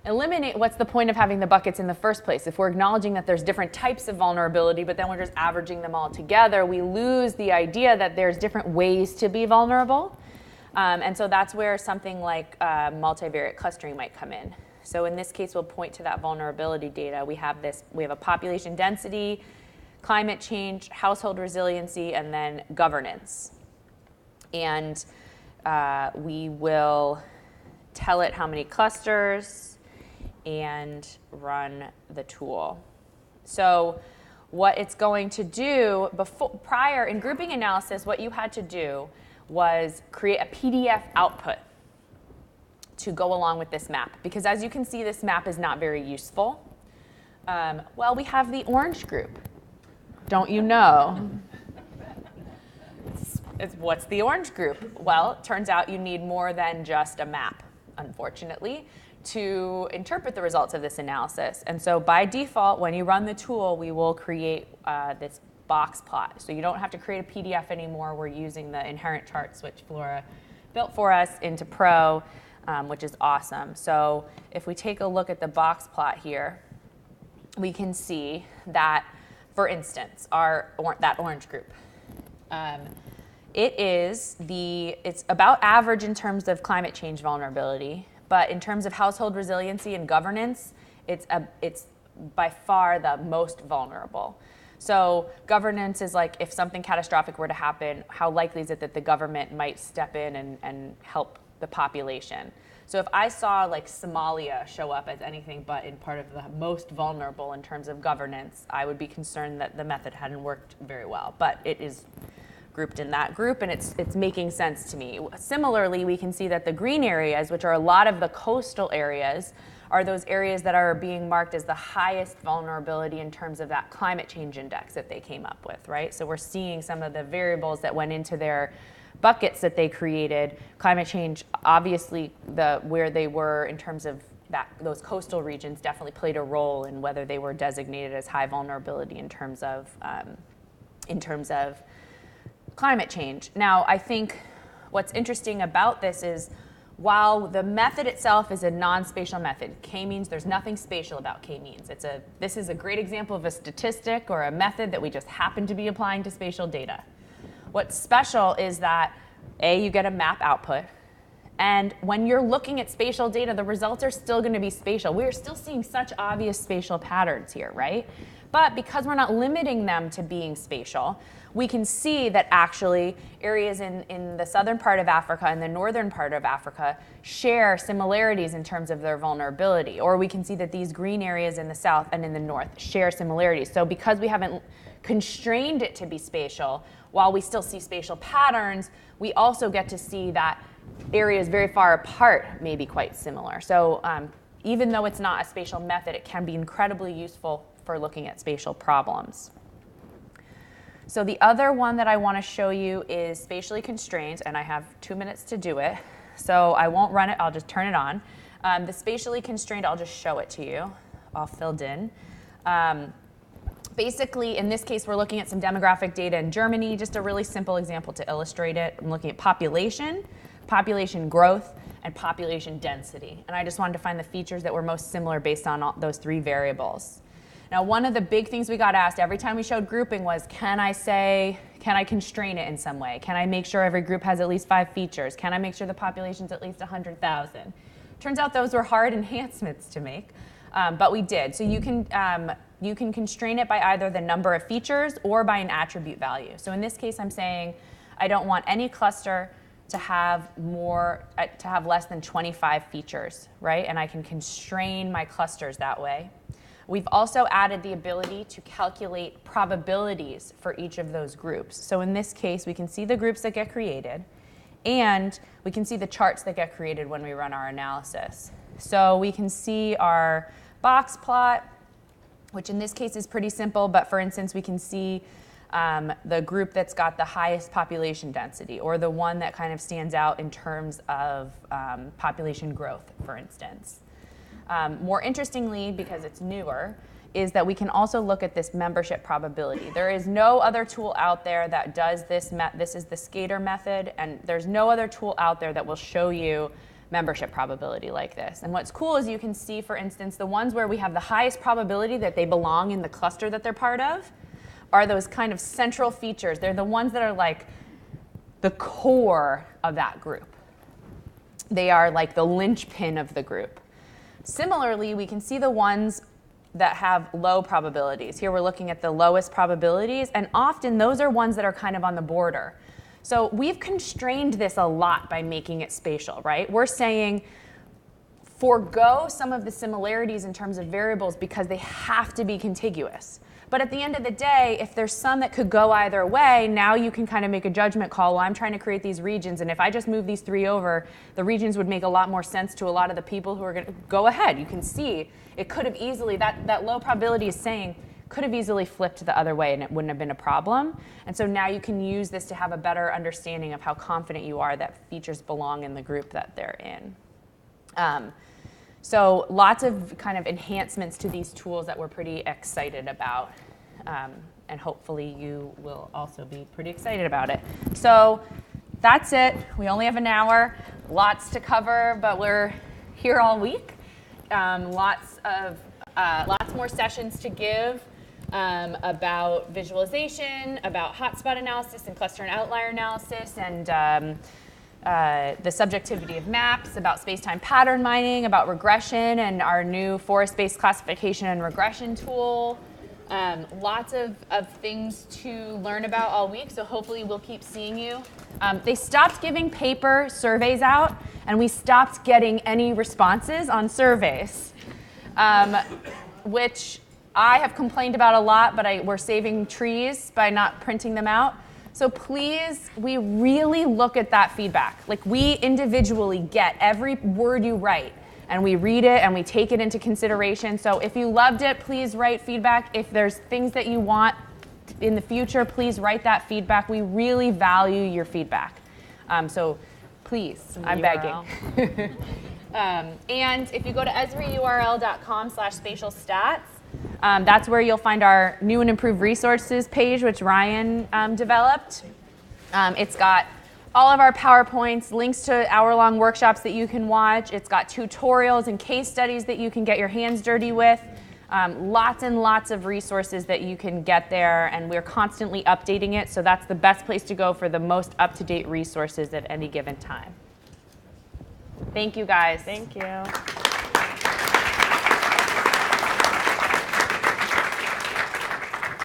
what's the point of having the buckets in the first place? If we're acknowledging that there's different types of vulnerability, but then we're just averaging them all together, we lose the idea that there's different ways to be vulnerable. And so that's where something like multivariate clustering might come in. So in this case, we'll point to that vulnerability data. We have a population density, climate change, household resiliency, and then governance. And we will tell it how many clusters and run the tool. So what it's going to do prior in grouping analysis, what you had to do was create a PDF output to go along with this map. Because as you can see, this map is not very useful. Well, we have the orange group. Don't you know? What's the orange group? Well, it turns out you need more than just a map, unfortunately, to interpret the results of this analysis. And so by default, when you run the tool, we will create this box plot. So you don't have to create a PDF anymore. We're using the inherent charts, which Flora built for us into Pro, which is awesome. So if we take a look at the box plot here, we can see that, for instance, that orange group. It's about average in terms of climate change vulnerability, but in terms of household resiliency and governance, it's by far the most vulnerable. So governance is like, if something catastrophic were to happen, how likely is it that the government might step in and help the population? So if I saw like Somalia show up as anything but in part of the most vulnerable in terms of governance, I would be concerned that the method hadn't worked very well. But it is grouped in that group, and it's making sense to me. Similarly, we can see that the green areas, which are a lot of the coastal areas, are those areas that are being marked as the highest vulnerability in terms of that climate change index that they came up with, right? So we're seeing some of the variables that went into their buckets that they created. Climate change, obviously, where they were in terms of those coastal regions definitely played a role in whether they were designated as high vulnerability in terms of climate change. Now, I think what's interesting about this is while the method itself is a non-spatial method, k-means, there's nothing spatial about k-means. This is a great example of a statistic or a method that we just happen to be applying to spatial data. What's special is that, A, you get a map output, and when you're looking at spatial data, the results are still going to be spatial. We're still seeing such obvious spatial patterns here, right? But because we're not limiting them to being spatial, we can see that actually areas in the southern part of Africa and the northern part of Africa share similarities in terms of their vulnerability. Or we can see that these green areas in the south and in the north share similarities. So because we haven't constrained it to be spatial, while we still see spatial patterns, we also get to see that areas very far apart may be quite similar. So even though it's not a spatial method, it can be incredibly useful for looking at spatial problems. So the other one that I want to show you is spatially constrained, and I have 2 minutes to do it. So I won't run it, I'll just turn it on. The spatially constrained, I'll just show it to you, all filled in. Basically, in this case, we're looking at some demographic data in Germany, just a really simple example to illustrate it. I'm looking at population, population growth, and population density. And I just wanted to find the features that were most similar based on those 3 variables. Now, one of the big things we got asked every time we showed grouping was, can I constrain it in some way? Can I make sure every group has at least 5 features? Can I make sure the population's at least 100,000? Turns out those were hard enhancements to make, but we did. So you can constrain it by either the number of features or by an attribute value. So in this case, I'm saying I don't want any cluster to have less than 25 features, right? And I can constrain my clusters that way. We've also added the ability to calculate probabilities for each of those groups. So in this case, we can see the groups that get created, and we can see the charts that get created when we run our analysis. So we can see our box plot, which in this case is pretty simple, but for instance, we can see the group that's got the highest population density, or the one that kind of stands out in terms of population growth, for instance. More interestingly, because it's newer, is that we can also look at this membership probability. There is no other tool out there that does this. This is the Skater method, and there's no other tool out there that will show you membership probability like this. And what's cool is you can see, for instance, the ones where we have the highest probability that they belong in the cluster that they're part of are those kind of central features. They're the ones that are like the core of that group. They are like the linchpin of the group. Similarly, we can see the ones that have low probabilities. Here we're looking at the lowest probabilities, and often those are ones that are kind of on the border. So we've constrained this a lot by making it spatial, right? We're saying forego some of the similarities in terms of variables because they have to be contiguous. But at the end of the day, if there's some that could go either way, now you can kind of make a judgment call. Well, I'm trying to create these regions, and if I just move these 3 over, the regions would make a lot more sense to a lot of the people who are going to go ahead. You can see it could have easily, that low probability is saying, could have easily flipped the other way and it wouldn't have been a problem. And so now you can use this to have a better understanding of how confident you are that features belong in the group that they're in. So lots of kind of enhancements to these tools that we're pretty excited about. And hopefully you will also be pretty excited about it. So that's it. We only have an hour. Lots to cover, but we're here all week. Lots more sessions to give about visualization, about hotspot analysis and cluster and outlier analysis, and the subjectivity of maps, about space-time pattern mining, about regression and our new forest-based classification and regression tool. Lots of things to learn about all week, so hopefully we'll keep seeing you. They stopped giving paper surveys out, and we stopped getting any responses on surveys, which I have complained about a lot, but we're saving trees by not printing them out. So please, we really look at that feedback. Like, we individually get every word you write, and we read it and we take it into consideration. So if you loved it, please write feedback. If there's things that you want in the future, please write that feedback. We really value your feedback. So please, I'm begging. And if you go to esriurl.com/spatialstats, that's where you'll find our new and improved resources page, which Ryan developed. It's got all of our PowerPoints, links to hour-long workshops that you can watch. It's got tutorials and case studies that you can get your hands dirty with. Lots and lots of resources that you can get there, and we're constantly updating it, so that's the best place to go for the most up-to-date resources at any given time. Thank you, guys. Thank you.